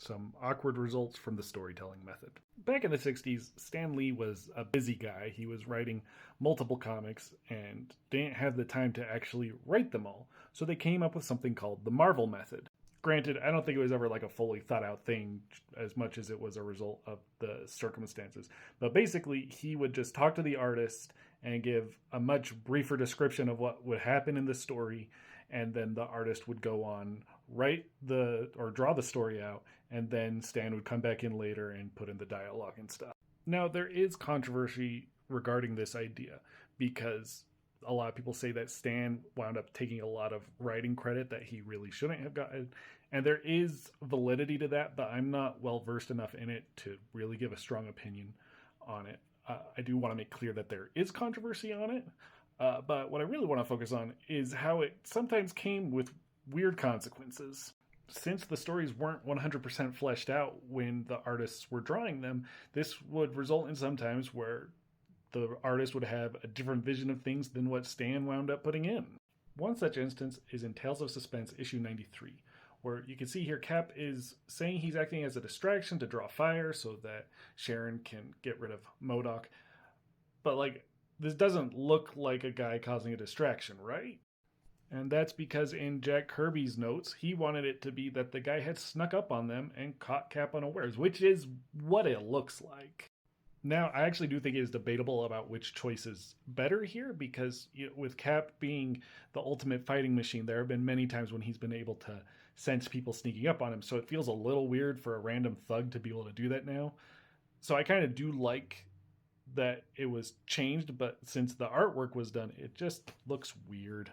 some awkward results from the storytelling method. Back in the 60s, Stan Lee was a busy guy. He was writing multiple comics and didn't have the time to actually write them all. So they came up with something called the Marvel method. Granted, I don't think it was ever like a fully thought out thing as much as it was a result of the circumstances. But basically, he would just talk to the artist and give a much briefer description of what would happen in the story, and then the artist would go on, draw the story out, and then Stan would come back in later and put in the dialogue and stuff. Now, there is controversy regarding this idea because a lot of people say that Stan wound up taking a lot of writing credit that he really shouldn't have gotten. And there is validity to that, but I'm not well versed enough in it to really give a strong opinion on it. I do want to make clear that there is controversy on it, but what I really want to focus on is how it sometimes came with weird consequences. Since the stories weren't 100% fleshed out when the artists were drawing them, this would result in sometimes where the artist would have a different vision of things than what Stan wound up putting in. One such instance is in Tales of Suspense issue 93, where you can see here Cap is saying he's acting as a distraction to draw fire so that Sharon can get rid of MODOK. But this doesn't look like a guy causing a distraction, right? And that's because in Jack Kirby's notes, he wanted it to be that the guy had snuck up on them and caught Cap unawares, which is what it looks like. Now, I actually do think it is debatable about which choice is better here because with Cap being the ultimate fighting machine, there have been many times when he's been able to sense people sneaking up on him. So it feels a little weird for a random thug to be able to do that now. So I kind of do like that it was changed, but since the artwork was done, it just looks weird.